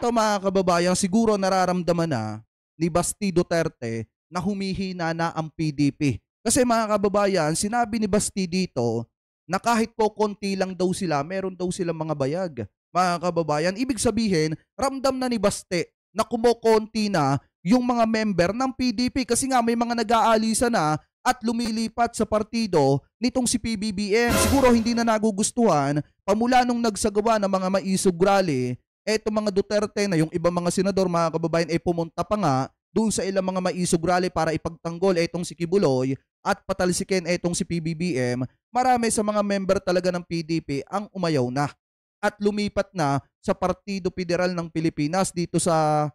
Ito mga kababayan, siguro nararamdaman na ni Basti Duterte na humihina na ang PDP. Kasi mga kababayan, sinabi ni Basti dito na kahit po konti lang daw sila, meron daw silang mga bayag. Mga kababayan, ibig sabihin, ramdam na ni Basti na kumukonti na yung mga member ng PDP kasi nga may mga nag-aalisa na at lumilipat sa partido nitong si PBBM. Siguro hindi na nagugustuhan pamula nung nagsagawa ng mga maisog rally, eto mga Duterte na yung ibang mga senador mga kababayan ay pumunta pa nga doon sa ilang mga maisog rally para ipagtanggol etong si Kibuloy at patalsikin etong si PBBM. Marami sa mga member talaga ng PDP ang umayaw na at lumipat na sa Partido Federal ng Pilipinas dito sa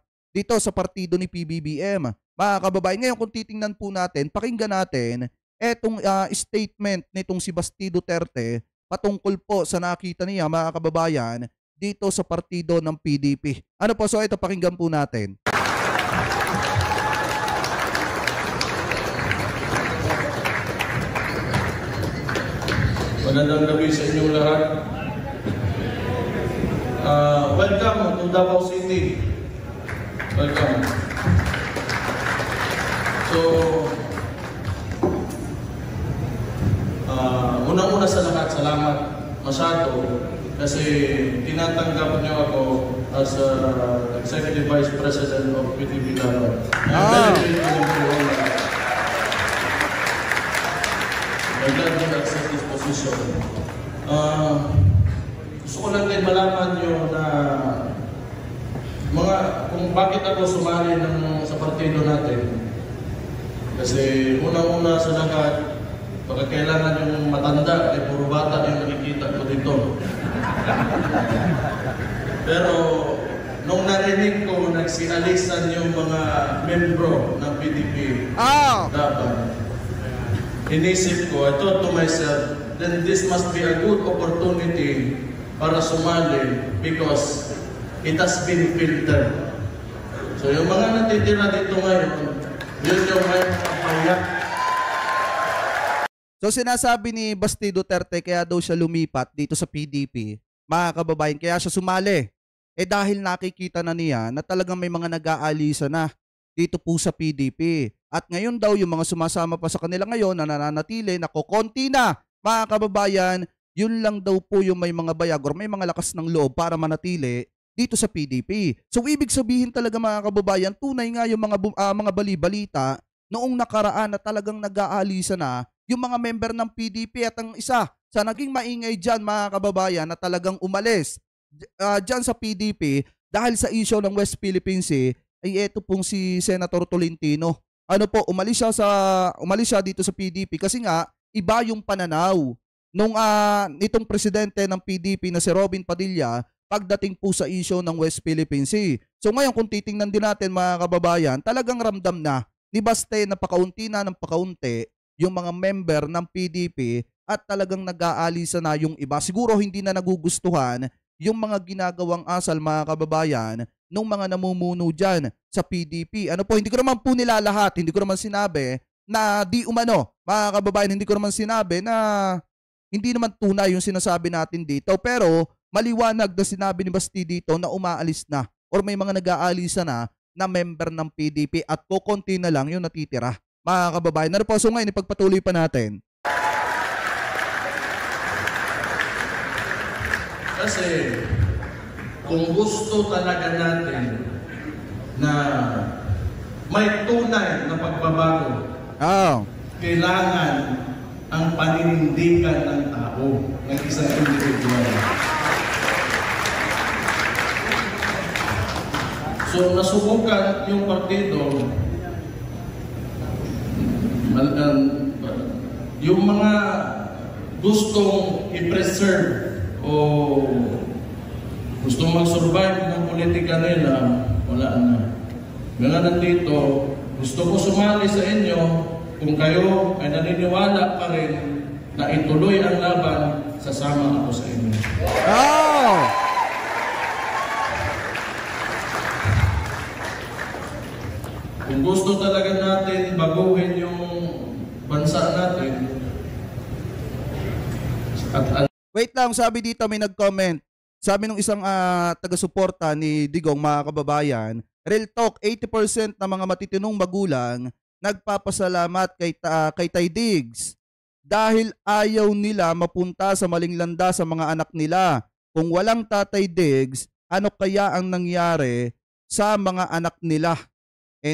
partido ni PBBM. Mga kababayan, ngayon kung titingnan po natin, pakinggan natin etong statement nitong si Basti Duterte patungkol po sa nakita niya mga kababayan dito sa partido ng PDP. Ano po? So ito, pakinggan po natin. Magandang gabi sa inyong lahat. Welcome to Davao City. Welcome. So, unang-una sa lahat, salamat masyado kasi tinatanggap niyo ako as Executive Vice President of PDP Davao. I'm very grateful. I'm glad to accept this position. Gusto ko lang din malaman nyo na kung bakit ako sumali sa partido natin. Kasi unang-una sa lahat, baka kailangan yung matanda, ay puro bata yung nakikita ko dito. Pero nung narinig ko, nagsialisan yung mga membro ng PDP dapat. Inisip ko, I thought to myself, then this must be a good opportunity para sumali because it has been filtered. So yung mga natitira dito ngayon, yun yung may papayak. So sinasabi ni Basti Duterte kaya daw siya lumipat dito sa PDP, mga kababayan, kaya siya sumali. Dahil nakikita na niya na talagang may mga nag-aalisa na dito po sa PDP. At ngayon daw yung mga sumasama pa sa kanila ngayon na nananatili, na kukonti na, mga kababayan, yun lang daw po yung may mga bayag or may mga lakas ng loob para manatili dito sa PDP. So ibig sabihin talaga mga kababayan, tunay nga yung mga bali-balita noong nakaraan na talagang nag-aalisa na yung mga member ng PDP at ang isa sa naging maingay dyan mga kababayan na talagang umalis dyan sa PDP dahil sa issue ng West Philippine Sea ay eto pong si Senator Tolentino. Ano po, umalis siya dito sa PDP kasi nga iba yung pananaw nitong presidente ng PDP na si Robin Padilla pagdating po sa issue ng West Philippine Sea. So ngayon kung titingnan din natin mga kababayan, talagang ramdam na ni Baste na pakaunti na ng pakaunti yung mga member ng PDP at talagang nag-aalisa na yung iba. Siguro hindi na nagugustuhan yung mga ginagawang asal mga kababayan nung mga namumuno dyan sa PDP. Ano po, hindi ko naman po nilalahat, hindi ko naman sinabi na di umano, mga kababayan, hindi ko naman sinabi na hindi naman tunay yung sinasabi natin dito. Pero maliwanag na sinabi ni Basti dito na umaalis na or may mga nag-aalisa na member ng PDP at kukunti na lang yung natitira. Mga kababayan, ano po, so ngayon ipagpatuloy pa natin. Kasi kung gusto talaga natin na may tunay na pagbabago, kailangan ang paninindigan ng tao, ng isang individual. So nasubukan yung partido, yung mga gustong i-preserve o gustong mag-survive ng politika nila, wala na. Mga nandito, gusto ko sumali sa inyo kung kayo ay naniniwala pa rin na ituloy ang laban, sasama ako sa inyo. Kung gusto talaga natin baguhin yung bansa natin, wait lang, sabi dito may nag-comment. Sabi ng isang taga-suporta ni Digong, mga kababayan, real talk, 80% ng mga matitinong magulang nagpapasalamat kay Tay Diggs dahil ayaw nila mapunta sa maling landa sa mga anak nila. Kung walang Tatay Diggs, ano kaya ang nangyari sa mga anak nila?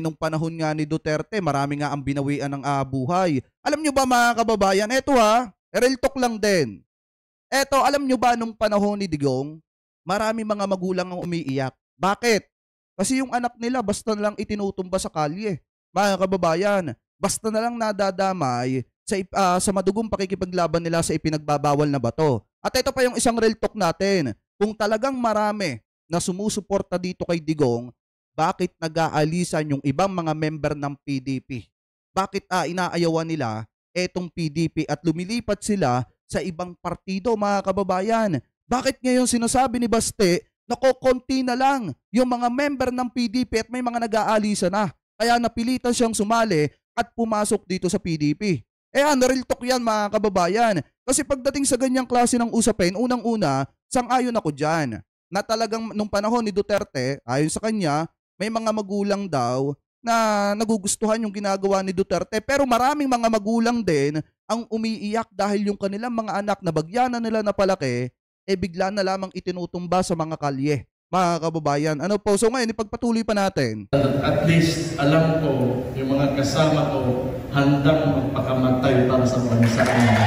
Nung panahon nga ni Duterte, marami nga ang binawian ng buhay. Alam nyo ba, mga kababayan, eto real talk lang din. Eto, alam nyo ba nung panahon ni Digong, marami mga magulang ang umiiyak. Bakit? Kasi yung anak nila basta na lang itinutumba sa kalye. Mga kababayan, basta na lang nadadamay sa madugong pakikipaglaban nila sa ipinagbabawal na bato. At ito pa yung isang real talk natin. Kung talagang marami na sumusuporta dito kay Digong, bakit nag-aalisan yung ibang mga member ng PDP? Bakit inaayawan nila etong PDP at lumilipat sila sa ibang partido, mga kababayan? Bakit ngayon sinasabi ni Baste na konti na lang yung mga member ng PDP at may mga nag-aalisa na? Kaya napilitan siyang sumali at pumasok dito sa PDP. Real talk yan, mga kababayan. Kasi pagdating sa ganyang klase ng usapin, unang-una, sang-ayon ako dyan na talagang nung panahon ni Duterte, ayon sa kanya, may mga magulang daw na nagugustuhan yung ginagawa ni Duterte, pero maraming mga magulang din ang umiiyak dahil yung kanilang mga anak na bagyanan nila na palaki, bigla na lamang itinutumba sa mga kalye. Mga kababayan, ano po? So ngayon, ipagpatuloy pa natin. At least alam ko, yung mga kasama ko, handang magpakamatay para sa bansa niya.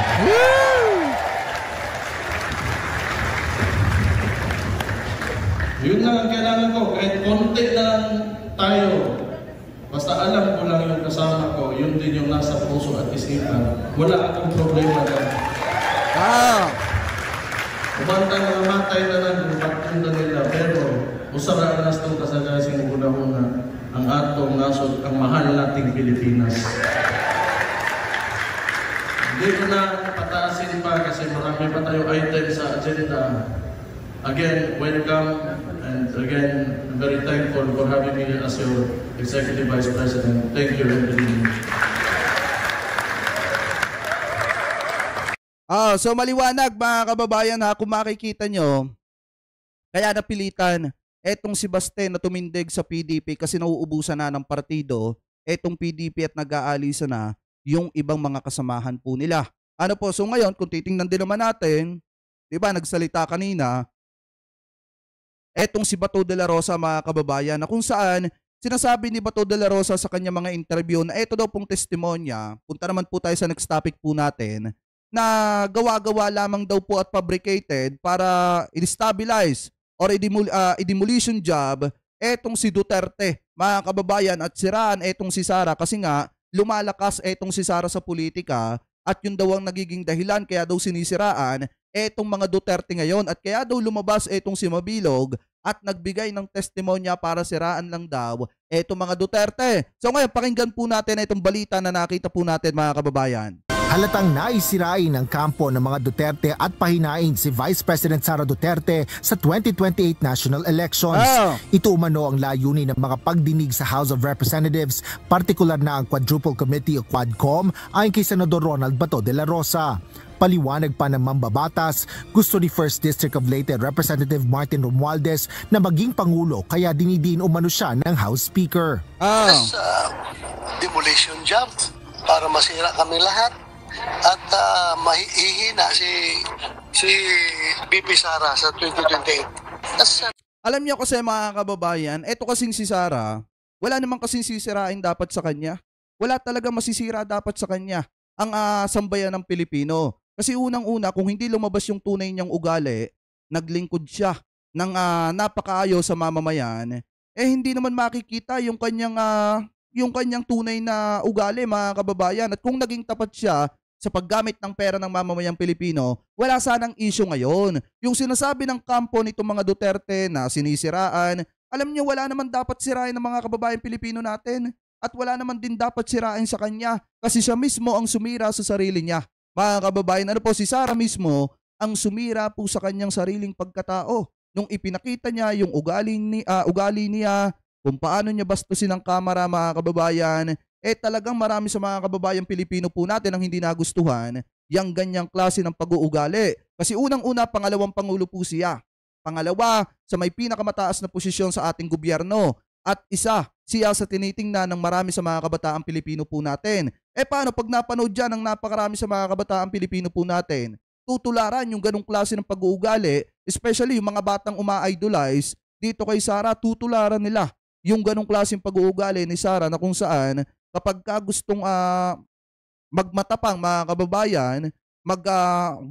Yun lang ang kailangan ko. Kahit konti na lang tayo. Basta alam ko lang yung kasama ko, yun din yung nasa puso at isipan. Wala akong problema dyan. Kumanta na namatay na lang yung pagpunta nila. Pero, usara nas itong kasagasing una-una ang atong nasod, ang mahal nating Pilipinas. Hindi ko na pataasin pa kasi marami pa tayo items sa agenda. Again, welcome, and again, I'm very thankful for having me as your Executive Vice President. Thank you, everybody. So maliwanag, mga kababayan, kung makikita nyo, kaya napilitan etong si Baste na tumindig sa PDP kasi nauubusan na ng partido, etong PDP at nag-aalisa na yung ibang mga kasamahan po nila. Ano po, so ngayon, kung titingnan din naman natin, di ba, nagsalita kanina, etong si Bato de la Rosa, mga kababayan, na kung saan sinasabi ni Bato de la Rosa sa kanya mga interview na eto daw pong testimonya, punta naman po tayo sa next topic po natin, na gawa-gawa lamang daw po at fabricated para i-stabilize or i-demolition job etong si Duterte, mga kababayan, at siraan etong si Sara kasi nga lumalakas etong si Sara sa politika at yun daw ang nagiging dahilan kaya daw sinisiraan etong mga Duterte ngayon at kaya daw lumabas etong si Mabilog at nagbigay ng testimonya para siraan lang daw etong mga Duterte. So ngayon, pakinggan po natin itong balita na nakita po natin, mga kababayan. Halatang naisirain ng kampo ng mga Duterte at pahinain si Vice President Sara Duterte sa 2028 national elections. Ito umano ang layunin ng mga pagdinig sa House of Representatives, partikular na ang Quadruple Committee o Quadcom ayon kay Senador Ronald Bato de la Rosa. Paliwanag pa ng mambabatas, gusto ni 1st District of Leyte Representative Martin Romualdez na maging Pangulo kaya dinidiin umano siya ng House Speaker. Demolition job para masira kami lahat. At mahihina si BP Sara sa 2028. Alam niyo kasi, mga kababayan, eto kasing si Sara, wala namang kasing sisirain dapat sa kanya. Wala talaga masisira dapat sa kanya ang sambayan ng Pilipino. Kasi unang-una, kung hindi lumabas yung tunay niyang ugali, naglingkod siya ng napakaayaw sa mamamayan, hindi naman makikita yung kanyang tunay na ugali, mga kababayan. At kung naging tapat siya sa paggamit ng pera ng mamamayang Pilipino, wala sanang issue ngayon. Yung sinasabi ng kampo nitong mga Duterte na sinisiraan, alam niyo, wala naman dapat sirain ng mga kababayang Pilipino natin at wala naman din dapat sirain sa kanya kasi siya mismo ang sumira sa sarili niya. Mga kababayan, ano po, si Sara mismo ang sumira po sa kanyang sariling pagkatao nung ipinakita niya yung ugali niya, kung paano niya bastusin ang kamera, mga kababayan. Talagang marami sa mga kababayang Pilipino po natin ang hindi nagustuhan yung ganyang klase ng pag-uugali. Kasi unang-una, pangalawang Pangulo po siya. Pangalawa, sa may pinakamataas na posisyon sa ating gobyerno. At isa, siya sa tinitingnan ng marami sa mga kabataang Pilipino po natin. Paano pag napanood dyan ng napakarami sa mga kabataang Pilipino po natin? Tutularan yung ganong klase ng pag-uugali, especially yung mga batang uma-idolize, dito kay Sara, tutularan nila yung ganong klaseng pag-uugali ni Sara na kung saan kapag gustong magmatapang mga kababayan,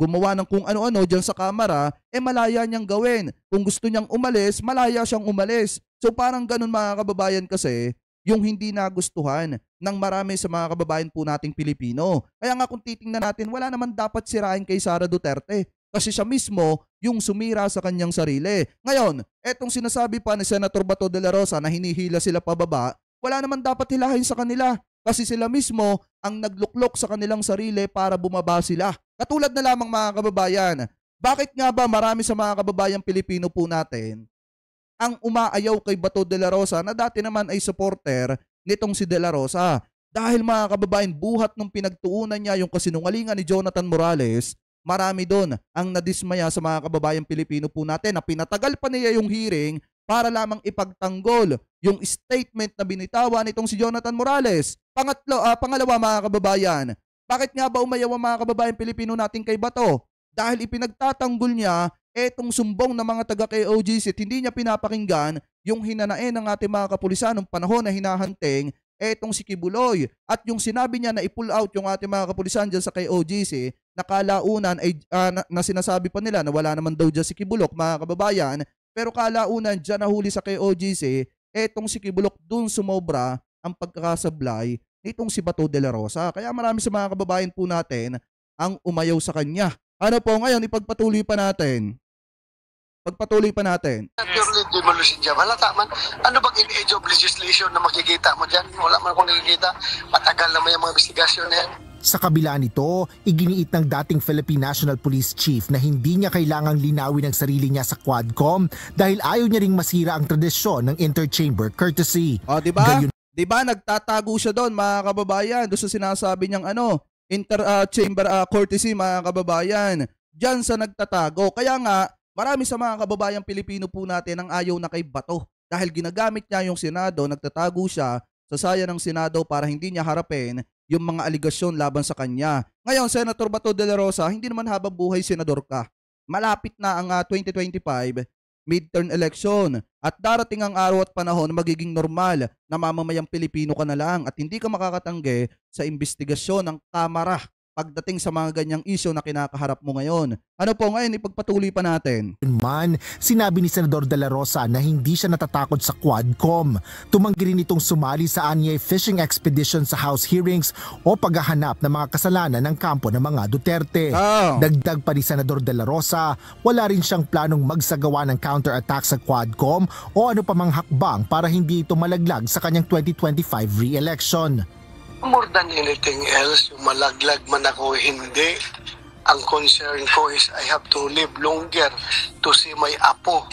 gumawa ng kung ano-ano dyan sa kamera, malaya niyang gawin. Kung gusto niyang umalis, malaya siyang umalis. So parang ganun mga kababayan kasi, yung hindi nagustuhan ng marami sa mga kababayan po nating Pilipino. Kaya nga kung titingnan natin, wala naman dapat sirain kay Sara Duterte. Kasi siya mismo yung sumira sa kanyang sarili. Ngayon, etong sinasabi pa ni Senator Bato de la Rosa na hinihila sila pababa, wala naman dapat hilahin sa kanila. Kasi sila mismo ang nagluklok sa kanilang sarili para bumaba sila. Katulad na lamang mga kababayan, bakit nga ba marami sa mga kababayang Pilipino po natin ang umaayaw kay Bato de la Rosa na dati naman ay supporter nitong si de la Rosa? Dahil mga kababayan, buhat nung pinagtuunan niya yung kasinungalingan ni Jonathan Morales, marami doon ang nadismaya sa mga kababayang Pilipino po natin na pinatagal pa niya yung hearing para lamang ipagtanggol yung statement na binitawan nitong si Jonathan Morales. Pangalawa mga kababayan, bakit nga ba umayaw ang mga kababayang Pilipino natin kay Bato? Dahil ipinagtatanggol niya etong sumbong ng mga taga-KOJC at hindi niya pinapakinggan yung hinanain ng ating mga kapulisan nung panahon na hinahanting etong si Kibuloy. At yung sinabi niya na i-pull out yung ating mga kapulisan dyan sa KOJC, na kalaunan ay na sinasabi pa nila na wala naman daw dyan si Kibulok mga kababayan, pero kalaunan dyan nahuli sa KOJC, etong si Kibulok dun sumobra ang pagkakasablay nitong si Bato de la Rosa. Kaya marami sa mga kababayan po natin ang umayaw sa kanya. Ano po ngayon, ipagpatuloy pa natin. Pagpatuloy pa natin. Purely demolition job. Halata man, ano bang in-age of legislation na makikita mo dyan? Wala man kung nakikita. Matagal naman yung mga investigasyon na yan. Sa kabila nito, iginiit ng dating Philippine National Police Chief na hindi niya kailangang linawin ang sarili niya sa Quadcom dahil ayaw niya ring masira ang tradisyon ng interchamber courtesy. O, diba? Diba nagtatago siya doon mga kababayan doon sa sinasabi niyang interchamber courtesy mga kababayan. Diyan sa nagtatago. Kaya nga, marami sa mga kababayang Pilipino po natin ang ayaw na kay Bato dahil ginagamit niya yung Senado, nagtatago siya sa saya ng Senado para hindi niya harapin yung mga aligasyon laban sa kanya. Ngayon, Senator Bato de la Rosa, hindi naman habang buhay senador ka. Malapit na ang 2025 midterm election at darating ang araw at panahon na magiging normal na mamamayang Pilipino ka na lang at hindi ka makakatanggi sa investigasyon ng Kamara pagdating sa mga ganyang issue na kinakaharap mo ngayon. Ano po ngayon, ipagpatuloy pa natin. Sinabi ni Senador de la Rosa na hindi siya natatakot sa Quadcom. Tumanggi rin itong sumali sa anyay fishing expedition sa House hearings o paghahanap ng mga kasalanan ng kampo ng mga Duterte. Dagdag pa ni Senador de la Rosa, wala rin siyang planong magsagawa ng counterattack sa Quadcom o ano pa mang hakbang para hindi ito malaglag sa kanyang 2025 re-election. More than anything else, yung malaglag man ako, hindi. Ang concern ko is I have to live longer to see my apo.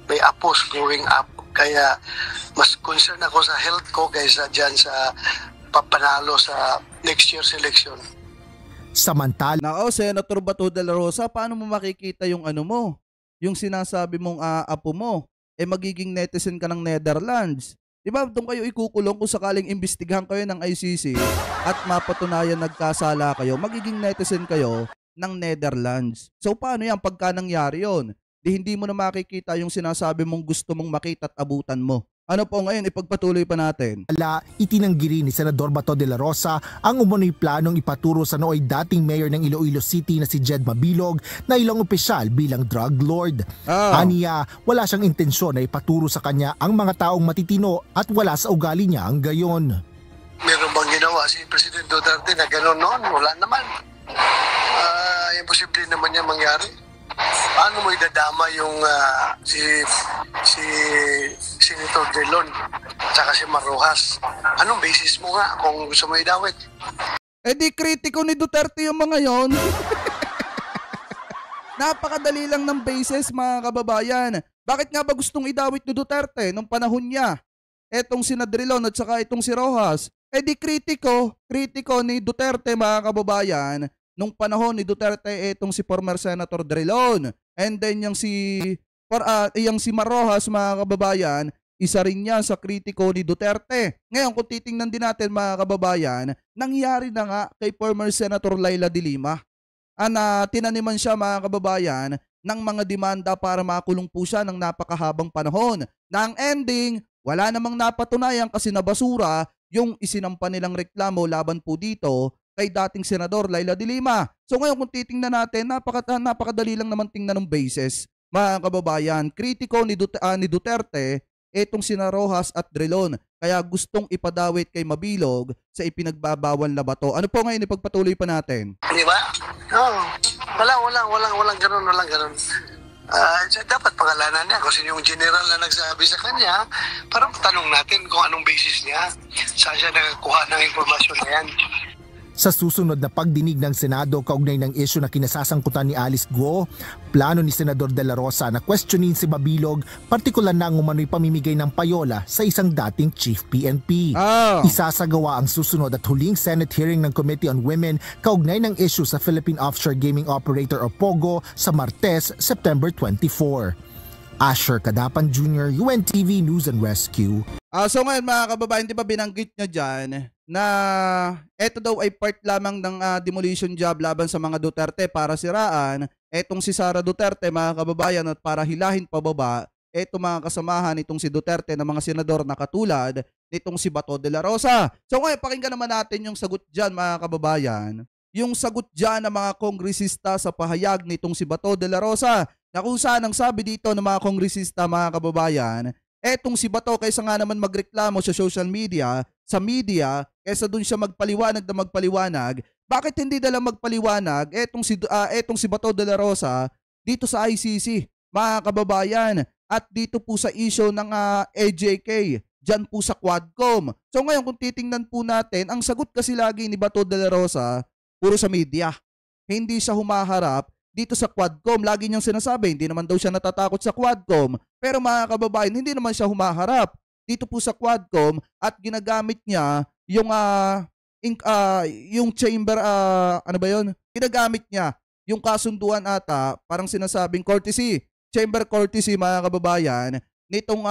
May apos growing up. Kaya mas concern ako sa health ko kaysa dyan sa papanalo sa next year's election. Samantala, Senator Bato de la Rosa, paano mo makikita yung mo? Yung sinasabi mong apo mo, magiging netizen ka ng Netherlands. Diba doon kayo ikukulong kung sakaling imbestigahan kayo ng ICC at mapatunayan nagkasala kayo, magiging netizen kayo ng Netherlands. So paano yan pagka nangyari yun? Hindi mo na makikita yung sinasabi mong gusto mong makita at abutan mo. Ano po ngayon, ipagpatuloy pa natin. Itinanggi rin ni Senador Bato de la Rosa ang umunoy planong ipaturo sa nooy dating mayor ng Iloilo City na si Jed Mabilog na ilang opisyal bilang drug lord. Aniya, wala siyang intensyon na ipaturo sa kanya ang mga taong matitino at wala sa ugali niya ang gayon. Meron bang ginawa si President Duterte na gano'n noon? Wala naman. Imposible naman niya mangyari. Paano mo idadama yung si Senator Drilon at si Marrojas? Anong basis mo nga kung gusto mo idawit? Di kritiko ni Duterte yung mga yon. Napakadali lang ng basis mga kababayan. Bakit nga ba gustong idawit ni Duterte nung panahon niya? Etong si Drilon at saka itong si Rojas. Di kritiko ni Duterte mga kababayan. Nung panahon ni Duterte, etong si former Senator Drilon. And then yung si Yung si Marrojas, mga kababayan, isa rin yan sa kritiko ni Duterte. Ngayon, kung titingnan din natin, mga kababayan, nangyari na nga kay former Senator Laila de Lima. Tinaniman siya, mga kababayan, ng mga demanda para makulong po siya ng napakahabang panahon. Na ang ending, wala namang napatunayan kasi nabasura yung isinampa nilang reklamo laban po dito kay dating Senador Laila de Lima. So ngayon, kung titingnan natin, napakadali lang naman tingnan ng basis, mga kababayan. Kritiko ni Duterte etong sina Rojas at Drilon, kaya gustong ipadawit kay Mabilog sa ipinagbabawal na bato. Ano po ngayon ipagpatuloy pa natin? Di ba? No. Walang ganun. Dapat pangalanan niya kasi yung general na nagsabi sa kanya, parang tanong natin kung anong basis niya. Saan siya nakakuha ng impormasyon na yan? Sa susunod na pagdinig ng Senado kaugnay ng isyu na kinasasangkutan ni Alice Guo, plano ni Senador De La Rosa na questionin si Mabilog, partikular na ang umano'y pamimigay ng payola sa isang dating Chief PNP. Isasagawa ang susunod at huling Senate hearing ng Committee on Women kaugnay ng isyu sa Philippine Offshore Gaming Operator o POGO sa Martes, September 24. Asher Kadapan Jr., UNTV News and Rescue. So ngayon, mga kababayan, di ba binanggit niya dyan na eto daw ay part lamang ng demolition job laban sa mga Duterte para siraan etong si Sara Duterte, mga kababayan, at para hilahin pababa eto mga kasamahan itong si Duterte na mga senador na katulad nitong si Bato de la Rosa. So ngayon, pakinggan naman natin yung sagot dyan, mga kababayan. Yung sagot dyan ng mga kongresista sa pahayag nitong si Bato de la Rosa, na kung saan ang sabi dito ng mga kongresista, mga kababayan, etong si Bato kaysa nga naman magreklamo sa social media, sa media, kaysa dun siya magpaliwanag, bakit hindi dala magpaliwanag etong si Bato de la Rosa dito sa ICC, mga kababayan, at dito po sa issue ng AJK, dyan po sa Quadcom. So ngayon, kung titingnan po natin, ang sagot kasi lagi ni Bato de la Rosa, puro sa media. Hindi siya humaharap dito sa Quadcom. Lagi niyang sinasabi, hindi naman daw siya natatakot sa Quadcom. Pero mga kababayan, hindi naman siya humaharap dito po sa Quadcom at ginagamit niya yung chamber, ano ba yun? Ginagamit niya yung kasunduan ata, parang sinasabing courtesy, chamber courtesy, mga kababayan, nitong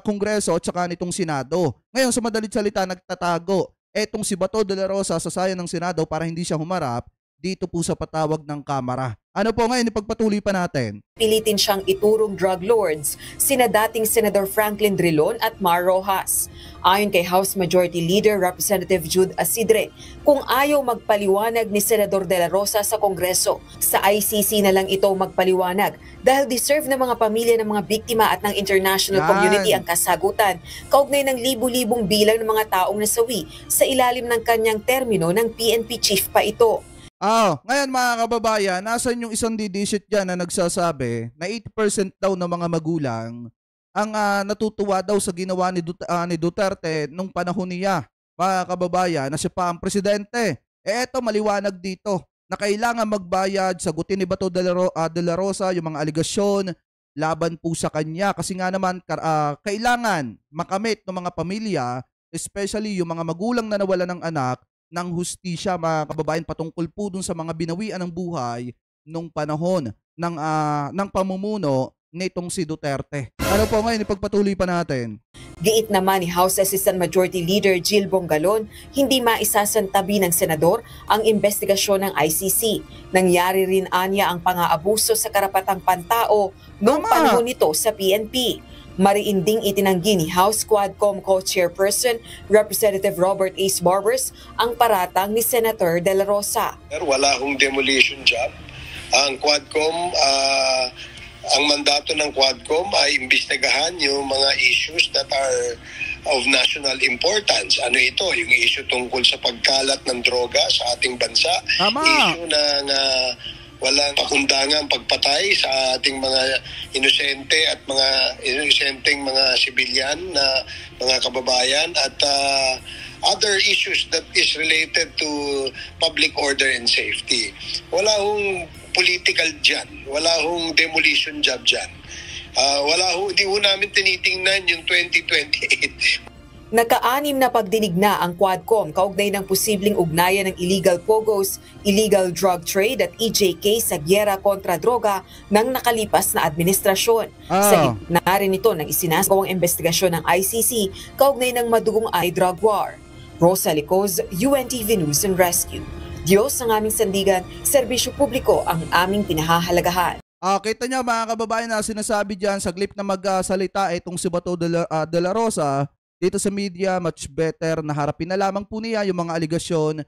Kongreso at saka nitong Senado. Ngayon, sa madalit salita, nagtatago etong si Bato de la Rosa sa sayo ng Senado para hindi siya humarap dito po sa patawag ng Kamara. Ano po ngayon, ipagpatuloy pa natin. Pilitin siyang iturong drug lords, sina dating Senator Franklin Drilon at Mar Rojas. Ayon kay House Majority Leader Representative Jude Asidre, kung ayaw magpaliwanag ni Senador De La Rosa sa Kongreso, sa ICC na lang ito magpaliwanag dahil deserve ng mga pamilya ng mga biktima at ng international community ang kasagutan kaugnay ng libu-libong bilang ng mga taong nasawi sa ilalim ng kanyang termino ng PNP chief pa ito. Ngayon, mga kababayan, nasan yung isang didishit dyan na nagsasabi na 80% daw ng mga magulang ang natutuwa daw sa ginawa ni Duterte nung panahon niya, mga kababayan, na siya pa ang presidente. Eto, maliwanag dito na kailangan magbayad, sagutin ni Bato de la Rosa yung mga aligasyon laban po sa kanya kasi nga naman kailangan makamit ng mga pamilya, especially yung mga magulang na nawalan ng anak, ng hustisya, mga kababayan, patungkol po dun sa mga binawian ng buhay nung panahon ng pamumuno nitong si Duterte. Ano po ngayon, ipagpatuloy pa natin. Giit naman ni House Assistant Majority Leader Jill Bongalon, hindi maisasantabi ng senador ang investigasyon ng ICC. Nangyari rin anya ang pang-aabuso sa karapatang pantao noong panahon nito sa PNP. Mariinding itinanggi ni House Quadcom Co-Chairperson Representative Robert Ace Barbers ang paratang ni Senator De La Rosa. Wala hong demolition job. Ang Quadcom, ang mandato ng Quadcom ay imbestigahan yung mga issues that are of national importance. Ano ito? Yung issue tungkol sa pagkalat ng droga sa ating bansa. Issue ng walang pakundangan pagpatay sa ating mga inosente at mga inosenteng mga sibilyan na mga kababayan at other issues that is related to public order and safety. Wala hong political dyan. Wala hong demolition job dyan. Hindi ho namin tinitingnan yung 2028. Naka-anim na pagdinig na ang Quadcom kaugnay ng posibleng ugnayan ng illegal pogos, illegal drug trade at EJK sa gyera kontra droga ng nakalipas na administrasyon. Sa gitna rin ito ng isinasagawang investigasyon ng ICC kaugnay ng madugong drug war. Rosa Licoz, UNTV News and Rescue. Diyos ang aming sandigan, serbisyo publiko ang aming pinahahalagahan. Kita niya mga kababayan na sinasabi dyan sa clip na magsalita itong si Bato de la Rosa dito sa media, much better na harapin na lamang po niya yung mga aligasyon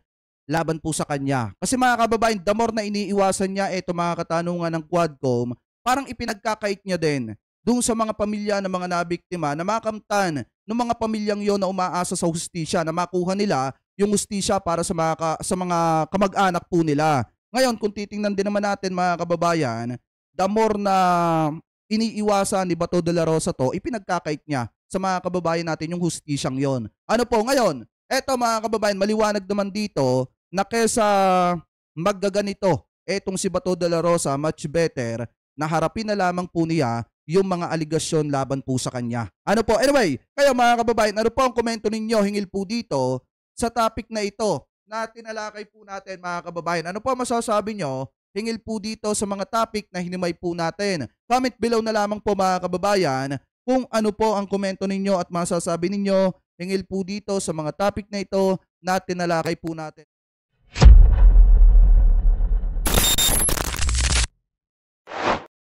laban po sa kanya. Kasi mga kababayan, the more na iniiwasan niya ito mga katanungan ng Quadcom, parang ipinagkakait niya din dun sa mga pamilya ng mga nabiktima na makamtan ng mga pamilyang yon na umaasa sa hustisya na makuha nila yung hustisya para sa mga kamag-anak po nila. Ngayon, kung titingnan din naman natin mga kababayan, the more na iniiwasan ni Bato de la Rosa to, ipinagkakait niya sa mga kababayan natin yung hustisyang yon. Ano po ngayon? Eto mga kababayan, maliwanag naman dito na kesa maggaganito, etong si Bato de la Rosa, much better na harapin na lamang po niya yung mga aligasyon laban po sa kanya. Ano po? Anyway, kayo mga kababayan, ano po ang komento ninyo hingil po dito sa topic na ito na tinalakay po natin mga kababayan? Ano po masasabi nyo hingil po dito sa mga topic na hinimay po natin? Comment below na lamang po mga kababayan kung ano po ang komento ninyo at masasabi ninyo hingil po dito sa mga topic na ito na tinalakay po natin.